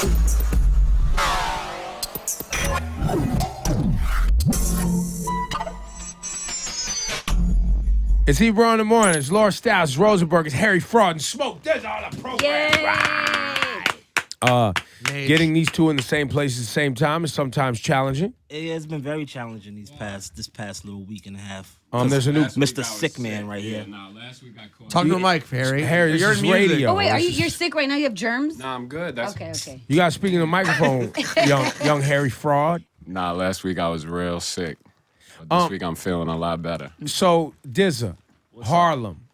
It's Ebro in the morning. It's Laura Styles, it's Rosenberg, it's Harry Fraud, and Smoke. There's all the program. Right. Getting these two in the same place at the same time is sometimes challenging. It has been very challenging this past little week and a half. There's a new Mr. Sick Man right here. Last week I caught. Talk to the mic, Harry. Harry, this You're is in music. radio. Oh wait, you're sick right now? You have germs? Nah, I'm good. That's Okay. You got to speak in the microphone, young Harry Fraud. Nah, last week I was real sick. But this week I'm feeling a lot better. So, Dza, Harlem.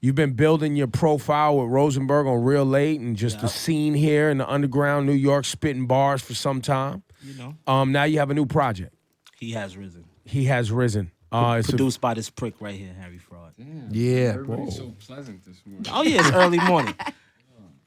You've been building your profile with Rosenberg on Real Late and just the scene here in the underground New York, spitting bars for some time. You know. Now you have a new project. He has risen. He has risen. It's Produced by this prick right here, Harry Fraud. Damn, Yeah. Everybody's so pleasant this morning. Oh yeah, it's early morning.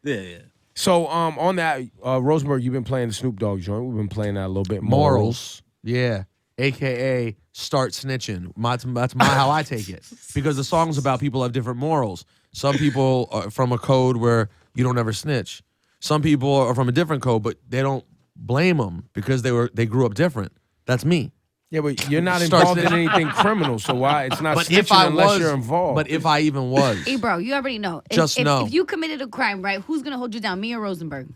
Yeah. So on that, Rosenberg, you've been playing the Snoop Dogg joint. We've been playing that a little bit. Morals. Yeah. AKA start snitching. That's how I take it. Because the song's about people have different morals. Some people are from a code where you don't ever snitch. Some people are from a different code, but they don't blame them because they grew up different. That's me. Yeah, but you're not involved in anything criminal, so why? It's not But snitching if I unless was, you're involved. But if I even was, Hey, bro, you already know. Know. If you committed a crime, right, who's going to hold you down, me or Rosenberg?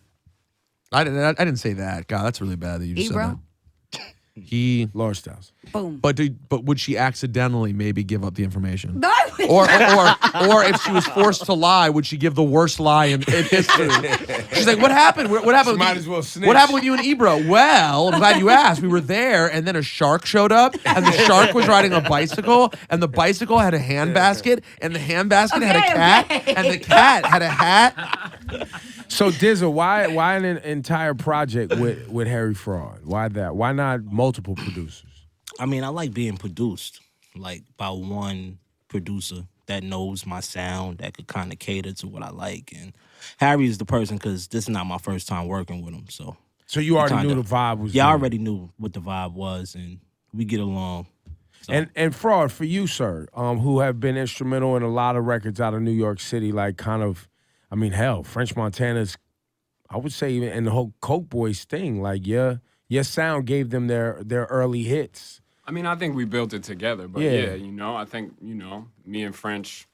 I didn't say that. God, that's really bad that you just said Ebro? that. He, Laura Styles. Boom. but would she accidentally maybe give up the information? No, Or if she was forced to lie, would she give the worst lie in history? She's like, what happened? What happened? She might as well snitch. What happened with you and Ebro? Well, I'm glad you asked. We were there, and then a shark showed up, and the shark was riding a bicycle, and the bicycle had a handbasket, and the handbasket had a cat, and the cat had a hat. So, Dza, why an entire project with Harry Fraud? Why that? Why not multiple producers? I mean, I like being produced, like by one producer that knows my sound, that could kind of cater to what I like. And Harry is the person because this is not my first time working with him. So you already knew the vibe was. Yeah, I there. already knew what the vibe was, and we get along. So. And Fraud, for you, sir, who have been instrumental in a lot of records out of New York City, like kind of, I mean, hell, French Montana's, I would say, even in the whole Coke Boys thing, like your sound gave them their early hits. I mean, I think we built it together, but yeah, I think, me and French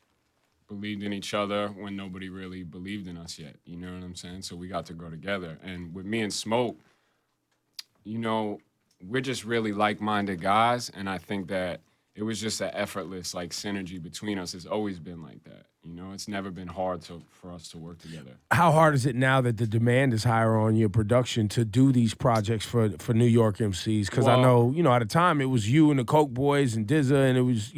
believed in each other when nobody really believed in us yet. You know what I'm saying? So we got to grow together. And with me and Smoke, we're just really like-minded guys, and I think that it was just an effortless, like, synergy between us. It's always been like that. It's never been hard for us to work together. How hard is it now that the demand is higher on your production to do these projects for New York MCs? Because I know, at the time it was you and the Coke Boys and Dza, and it was,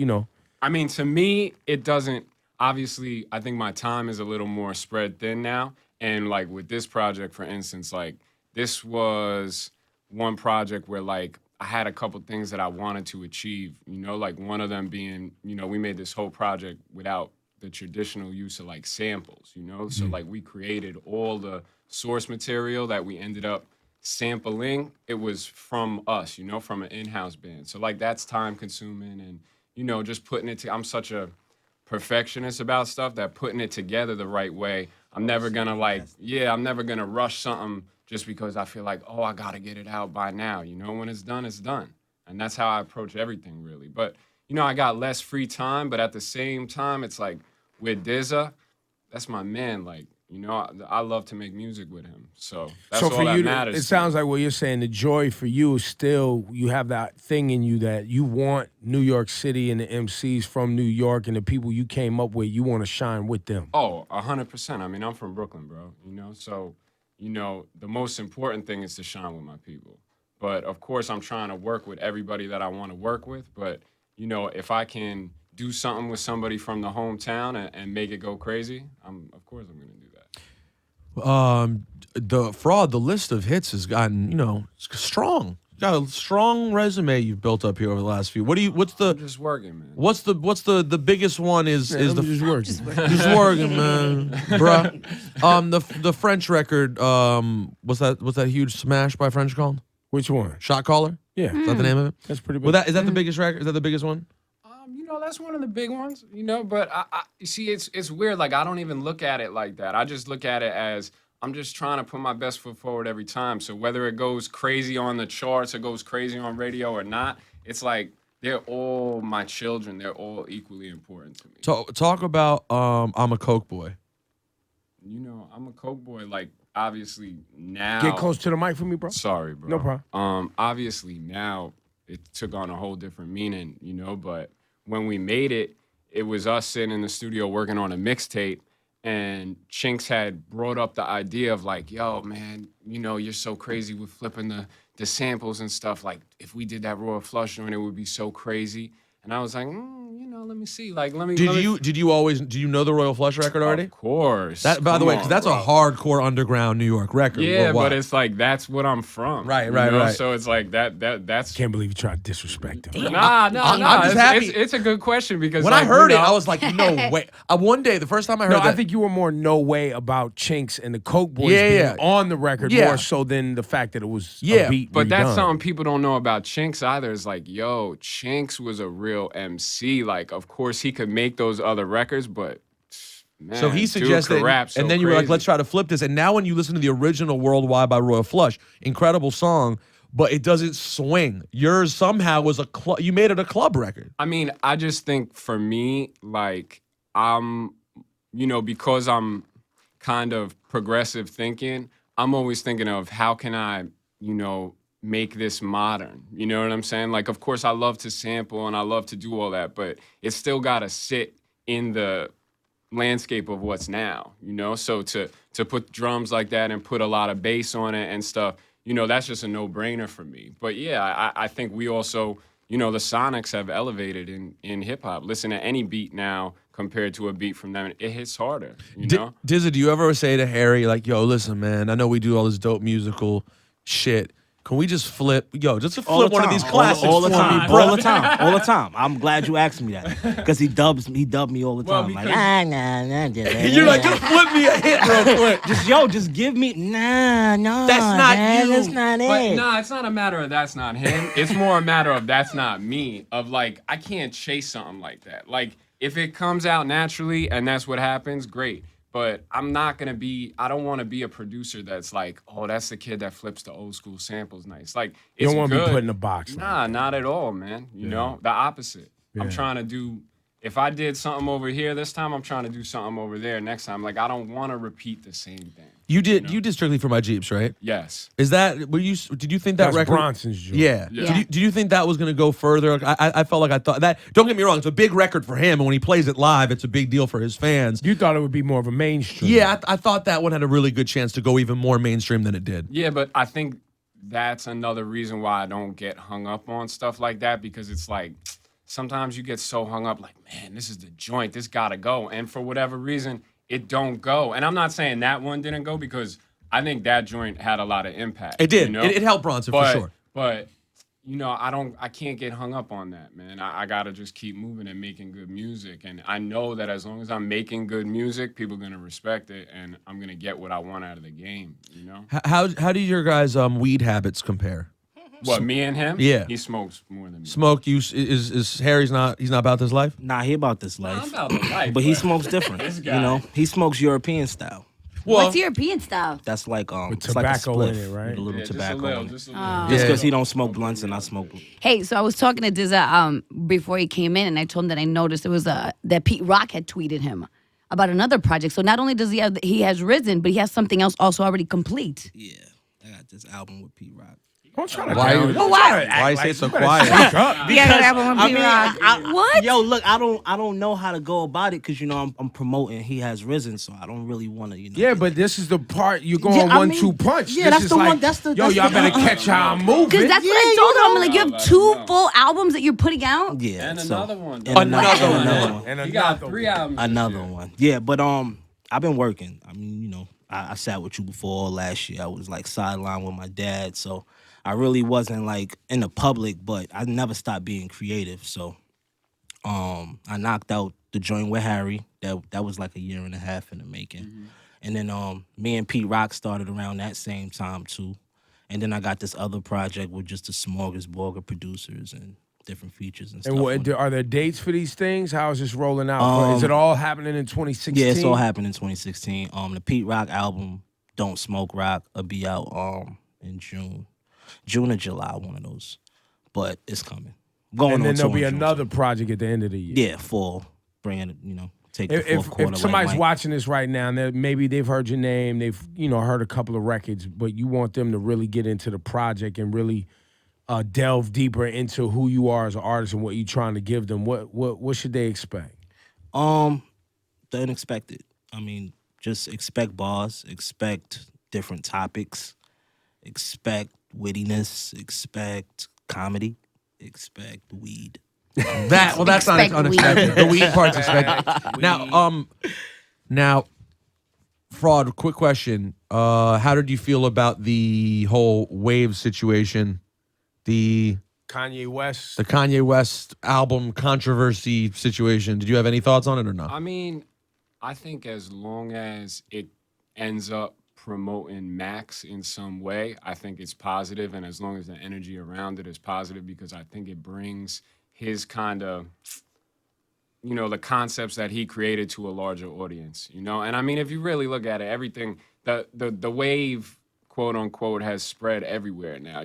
I mean, to me, it doesn't. Obviously, I think my time is a little more spread thin now. And, like, with this project, for instance, like, this was one project where, like, I had a couple things that I wanted to achieve, like one of them being, we made this whole project without the traditional use of like samples, So like we created all the source material that we ended up sampling. It was from us, from an in-house band. So like that's time consuming and, just putting it I'm such a perfectionist about stuff that putting it together the right way. I'm never gonna I'm never gonna rush something just because I feel like, I gotta get it out by now. When it's done, it's done. And that's how I approach everything, really. But, I got less free time, but at the same time, it's like, with Dza, that's my man. Like, I love to make music with him. So that's all for that you, matters. It sounds like what you're saying, the joy for you is still, you have that thing in you that you want New York City and the MCs from New York and the people you came up with, you want to shine with them. Oh, 100%. I mean, I'm from Brooklyn, bro. So... the most important thing is to shine with my people. But, of course, I'm trying to work with everybody that I want to work with. But, if I can do something with somebody from the hometown and make it go crazy, of course I'm going to do that. The list of hits has gotten, strong. Got a strong resume you've built up here over the last few. I'm just working, man. What's the biggest one is just working. Just working, man, bruh. The French record, what's that huge smash by French called? Which one? Shot Caller? Yeah. Is that the name of it? That's pretty big. Is that the biggest record? Is that the biggest one? That's one of the big ones, but I you see, it's weird. Like, I don't even look at it like that. I just look at it as I'm just trying to put my best foot forward every time. So whether it goes crazy on the charts or goes crazy on radio or not, it's like they're all my children. They're all equally important to me. Talk about I'm a Coke boy. You know, I'm a Coke boy. Like, obviously now. Get close to the mic for me, bro. Sorry, bro. No problem. Obviously now it took on a whole different meaning, you know, but when we made it, it was us sitting in the studio working on a mixtape, and Chinx had brought up the idea of like, yo, man, you know, you're so crazy with flipping the samples and stuff. Like, if we did that Royal Flush joint, it would be so crazy. And I was like, you know, let me see. Like, let me. Did you know the Royal Flush record already? Of course. That, by the Come way, on, because that's bro. a hardcore underground New York record. Yeah, worldwide. but it's like that's what I'm from. Right, you right, know? right. So it's like that's. Can't believe you tried to disrespect him. Nah. I'm just It's, happy. it's a good question because when like, I heard you it, know, I was like, no way. One day, the first time I heard No, that, I think you were more no way about Chinx and the Coke Boys Yeah, being yeah. on the record Yeah. more so than the fact that it was Yeah, a beat but that's redone. something people don't know about Chinx either. Is like, yo, Chinx was a real MC. Like, of course, he could make those other records, but man, so he dude suggested, could rap so and then you were like, crazy. let's try to flip this. And now when you listen to the original Worldwide by Royal Flush, incredible song, but it doesn't swing. Yours somehow was you made it a club record. I mean, I just think for me, like, you know, because I'm kind of progressive thinking, I'm always thinking of how can I, you know, make this modern. You know what I'm saying? Like, of course, I love to sample and I love to do all that, but it's still got to sit in the landscape of what's now, you know? So to put drums like that and put a lot of bass on it and stuff, you know, that's just a no-brainer for me. But yeah, I think we also, you know, the Sonics have elevated in hip-hop. Listen to any beat now compared to a beat from them, it hits harder, you know? Dizza, do you ever say to Harry, like, yo, listen, man, I know we do all this dope musical shit. Can we just flip, flip one of these classics all the for time, me, bro? all the time. I'm glad you asked me that because he dubbed me all the Well, time. Like, because- You're like, just flip me a hit real quick. just give me no. That's not man, you. That's not But it. nah, it's not a matter of that's not him. It's more a matter of that's not me. Of like, I can't chase something like that. Like, if it comes out naturally and that's what happens, great. But I don't want to be a producer that's like, oh, that's the kid that flips the old school samples nice. Like, You it's don't want to be good. put in a box. Nah, not at all, man. You know, the opposite. I'm trying to do, if I did something over here this time, I'm trying to do something over there next time. Like, I don't want to repeat the same thing. You did Strictly for My Jeeps, right? Yes. Is that did you think that That's record Bronson's joint. Yeah. Yeah. Did you think that was gonna go further? Like, I felt like I thought that, don't get me wrong, it's a big record for him, and when he plays it live, it's a big deal for his fans. You thought it would be more of a mainstream. Yeah, I thought that one had a really good chance to go even more mainstream than it did. Yeah, but I think that's another reason why I don't get hung up on stuff like that, because it's like sometimes you get so hung up like, man, this is the joint, this gotta go. And for whatever reason, it don't go. And I'm not saying that one didn't go because I think that joint had a lot of impact. It did. You know? It helped Bronson for sure. But you know, I can't get hung up on that, man. I gotta just keep moving and making good music. And I know that as long as I'm making good music, people are gonna respect it, and I'm gonna get what I want out of the game. You know? How do your guys' weed habits compare? What, me and him? Yeah. He smokes more than me. Smoke use is Harry's not about this life? Nah, he about this I'm life, about the life, but he smokes different. This You guy. know, he smokes European style. Well, What's European style? That's like With it's like a tobacco in spliff it, right? with a little Yeah, tobacco just a little, in it. just a little. Oh. Just Yeah. because he don't smoke blunts and I smoke. Hey, so I was talking to Dza before he came in, and I told him that I noticed it was that Pete Rock had tweeted him about another project. So not only does he has risen, but he has something else also already complete. Yeah, I got this album with Pete Rock. Don't try to Why- down- don't why- try to act why you like say so you better quiet? speak up. Yeah, that album with Pete Rock. What? Yo, look, I don't know how to go about it because you know I'm promoting. He has risen, so I don't really want to. You know. Yeah, but this is the part you're going Yeah, I 1-2 mean, punch. yeah, This that's is the like, one- that's the- yo, that's y'all the- better catch how I'm moving. Because that's what I told him. I'm like, you have two full albums that you're putting out? Yeah, And so- another one. and another Another one. And He got another 3 one. albums. Another one. Yeah, but I've been working. I mean, you know, I sat with you before last year. I was like sidelined with my dad, so I really wasn't like in the public, but I never stopped being creative. So I knocked out the joint with Harry. That was like a year and a half in the making. And then me and Pete Rock started around that same time too. And then I got this other project with just a smorgasbord of producers and different features and stuff. And on what, it. are there dates for these things? How is this rolling out? Is it all happening in 2016? Yeah, it's all happened in 2016. The Pete Rock album Don't Smoke Rock will be out in June or July, one of those. But it's coming. Going And on then there'll tour be in June, another so- project at the end of the year. Yeah, fall. Bringing it, take the fourth If quarter. if somebody's like Mike. watching this right now, and maybe they've heard your name, they've heard a couple of records, but you want them to really get into the project and really delve deeper into who you are as an artist and what you're trying to give them. What should they expect? The unexpected. I mean, just expect bars, expect different topics, expect wittiness, expect comedy, expect weed. That's not Expect unexpected. The weed part's expected. Now, Fraud. Quick question: how did you feel about the whole Wave situation? The Kanye West. Kanye West album controversy situation. Did you have any thoughts on it or not? I mean, I think as long as it ends up promoting Max in some way, I think it's positive, and as long as the energy around it is positive, because I think it brings his kind of, the concepts that he created to a larger audience, And I mean, if you really look at it, everything, the wave, quote unquote, has spread everywhere now.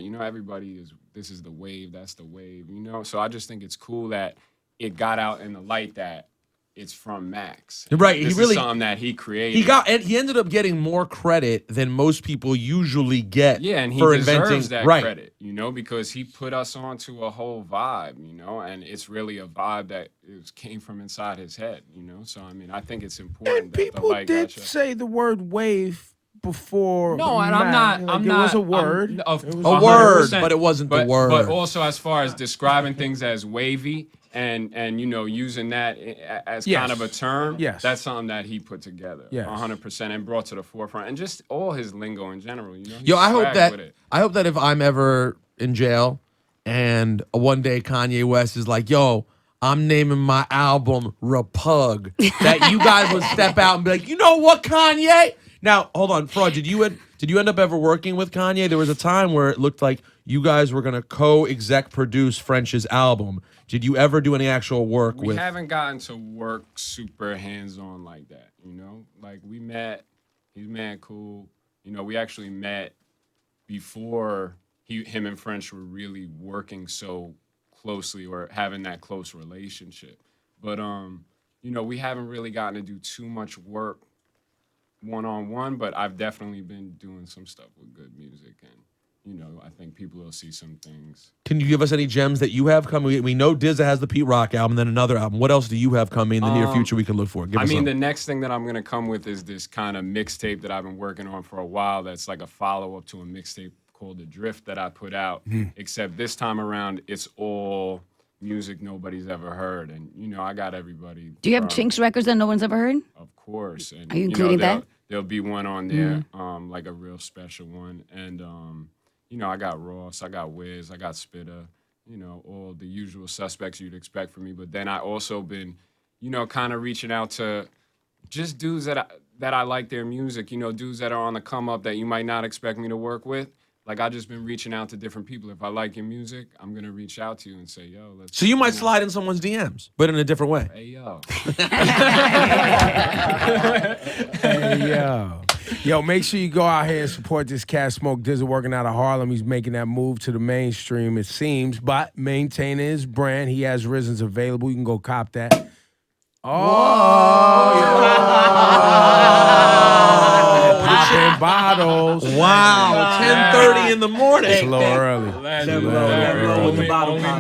This is the wave, that's the wave, So I just think it's cool that it got out in the light that it's from Max. Right, This is something that he created. He ended up getting more credit than most people usually get. Yeah, and he for deserves inventing that right. credit, because he put us onto a whole vibe, and it's really a vibe that came from inside his head, So I mean, I think it's important And that the people light did got shut. say the word wave before. No, and I'm not. Like, I'm it not. was a word. Of It was A word, but it wasn't the word. But also, as far as describing things as wavy and using that as Yes. kind of a term, Yes. that's something that he put together, Yes. 100%, and brought to the forefront, and just all his lingo in general. He's Yo, I hope swag with it. that if I'm ever in jail and one day Kanye West is like, yo, I'm naming my album Repug, that you guys would step out and be like, you know what, Kanye? Now, hold on, Fraud, did you end up ever working with Kanye? There was a time where it looked like you guys were gonna co-exec produce French's album. Did you ever do any actual work We with? haven't gotten to work super hands-on like that, Like, we met, he's mad cool. We actually met before him and French were really working so closely or having that close relationship. But, we haven't really gotten to do too much work one-on-one, but I've definitely been doing some stuff with good music, and I think people will see some things. Can you give us any gems that you have coming? We know Dza has the Pete Rock album, then another album. What else do you have coming in the near future we can look for? Give us the some. next thing that I'm gonna come with is this kind of mixtape that I've been working on for a while. That's like a follow-up to a mixtape called The Drift that I put out. Except this time around, it's all music nobody's ever heard, and I got everybody. Do you have from- Chinx records that no one's ever heard? Of course. And, Are you including that? There'll be one on there, like a real special one. And, I got Ross, I got Wiz, I got Spitta, all the usual suspects you'd expect from me. But then I also been, kind of reaching out to just dudes that I like their music, dudes that are on the come up that you might not expect me to work with. Like, I just been reaching out to different people. If I like your music, I'm going to reach out to you and say, yo, let's... So you might slide in someone's DMs, but in a different way. Hey, yo. Hey, yo, make sure you go out here and support this cat, Smoke Dza, working out of Harlem. He's making that move to the mainstream, it seems, but maintaining his brand. He has Risens available. You can go cop that. Put it in bottles. Wow, 10:30 in the morning. It's a little early. Only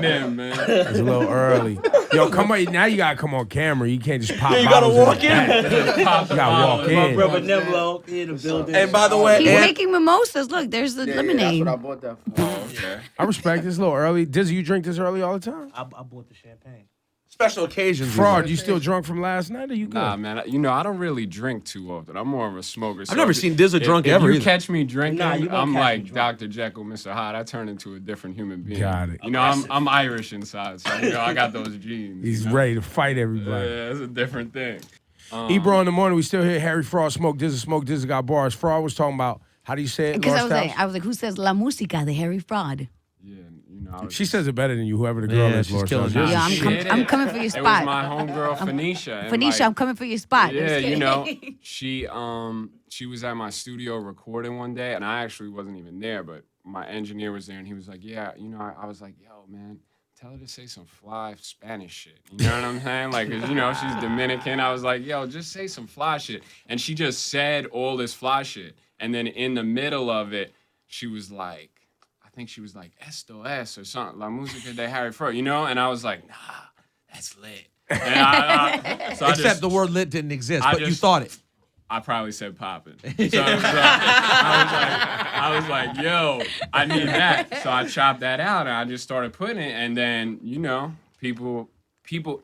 them, man. It's a little early. Yo, come on. Now you got to come on camera. You can't just pop You gotta bottles walk the back. You got to walk My in. brother Nevlo in the building. And by the way, He's and- making mimosas. Look, there's the lemonade. That's what I bought that for. Okay. I respect this. A little early. Dizzy, you drink this early all the time? I bought the champagne. special occasions. Fraud, you still drunk from last night or you good? Nah, man. I don't really drink too often. I'm more of a smoker. I've never seen Dizza drunk if ever you either. catch me drinking, Nah, you won't I'm catch like me drunk. Dr. Jekyll, Mr. Hyde. I turn into a different human being. Got it. I'm Irish inside, so I got those genes. He's ready to fight everybody. Yeah, it's a different thing. Ebro in the morning, we still hear Harry Fraud, Smoke Dizza got bars. Fraud was talking about, how do you say it? Because Lost House? I was like, who says La Música de Harry Fraud? Yeah, I was She says it better than you, whoever the girl Yeah, is, she's Lord. killing Yours it. Yeah, is I'm, shit. I'm coming for your It was spot. my homegirl Phoenicia. and, Phoenicia, like, I'm coming for your spot. Yeah, Just you know, kidding. she was at my studio recording one day, and I actually wasn't even there, but my engineer was there, and he was like, "Yeah, you know," I was like, "Yo, man, tell her to say some fly Spanish shit." You know what I'm saying? Like, 'cause, you know, she's Dominican. I was like, "Yo, just say some fly shit," and she just said all this fly shit, and then in the middle of it, she was like, I think she was like, "Esto es" or something, La Música de Harry Fraud, you know, and I was like, "Nah, that's lit." And so I Except just, the word lit didn't exist, I but you just- thought it. I probably said poppin'. So I was like, yo, I need that. So I chopped that out and I just started putting it, and then, you know, people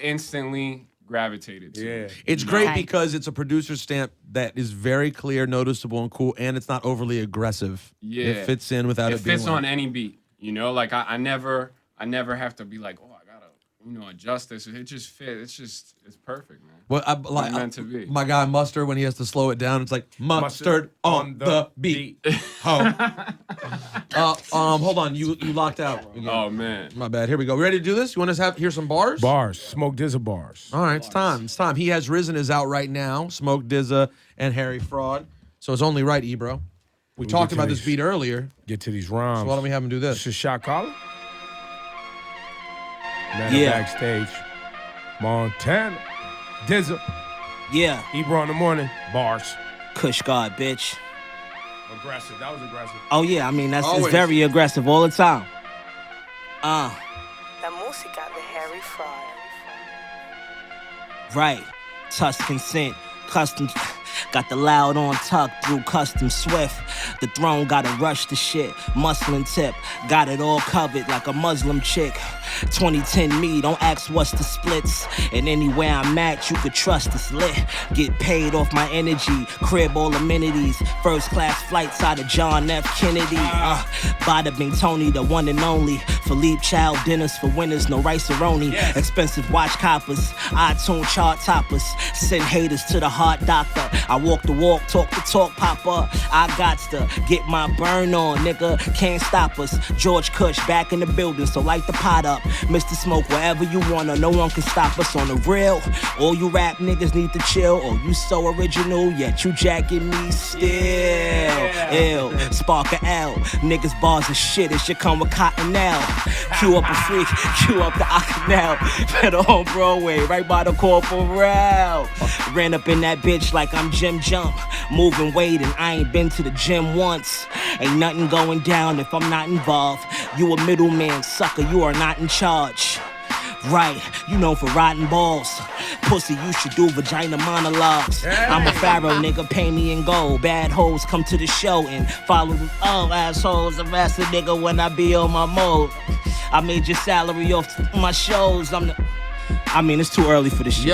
instantly gravitated to it. It's great Right. because it's a producer stamp that is very clear, noticeable, and cool, and it's not overly aggressive. Yeah. It fits in without It it being fits like- on any beat, you know. Like I never have to be like, oh, I gotta, you know, adjust this. It just fits. It's perfect, man. Well, like, meant to be. My guy Mustard, when he has to slow it down, it's like mustard on the beat. Hold on, you locked out. Again. Oh man. My bad. Here we go. We ready to do this? You want to hear some bars? Bars. Smoke Dza bars. All right, it's time. It's time. He Has Risen is out right now. Smoke Dza and Harry Fraud. So it's only right, Ebro. We talked get to about this these. beat earlier. Get to these rhymes. So why don't we have him do This this? is shot caller. Met Yeah. backstage. Montana. Dza. Yeah, Ebro in the morning. Bars. Kush God, bitch. Aggressive. That was aggressive. Oh yeah, I mean that's it's Always. very aggressive all the time. La música de Harry Fraud. Right. Touch consent. Custom. Got the loud on tuck through custom swift. The throne gotta rush the shit. Muslin tip. Got it all covered like a Muslim chick. 2010 me, don't ask what's the splits. And anywhere I'm at, you could trust it's lit. Get paid off my energy. Crib all amenities. First class flights out of John F. Kennedy. Bada Bing Tony, the one and only. Philippe Child dinners for winners, no rice-a-roni. Expensive watch coppers. iTunes chart toppers. Send haters to the heart doctor. I walk the walk, talk the talk, papa. I gots to get my burn on, nigga. Can't stop us. George Kush back in the building, so light the pot up. Mr. Smoke wherever you wanna, no one can stop us on the real. All you rap niggas need to chill. Oh, you so original, yet you jacking me still. Ill, spark a L. Niggas bars of shit, it should come with Cottonelle. Cue up a freak, cue up the Octanel. Better on Broadway, right by the Corporal. Ran up in that bitch like I'm Jim Jump. Moving weight and I ain't been to the gym once. Ain't nothing going down if I'm not involved. You a middleman, sucker, you are not in charge. Right, you known for rotten balls. Pussy, you should do vagina monologues. I'm a pharaoh, nigga, pay me in gold. Bad hoes come to the show and follow the assholes. I'm ass a nigga when I be on my mode. I made your salary off my shows. I mean, it's too early for this shit.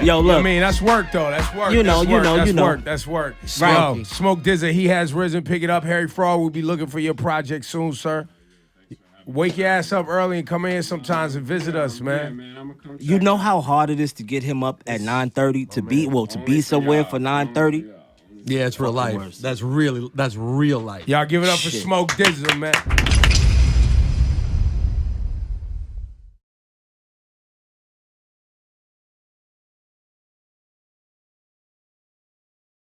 Yo, look. I mean, that's work, though. That's work. You know, that's you work. know, that's you know. work. That's work. Right. Yo, Smoke Dza, He Has Risen. Pick it up. Harry Fraud, we'll be looking for your project soon, sir. Wake your ass up early and come in here sometimes and visit us, Yeah, man. man, I'm gonna come You check know it how hard it is to get him up at 9:30 to be Only somewhere y'all. for 9:30. Yeah, it's real life. worse. That's real life. Y'all give it up for Shit. Smoke Dza, man.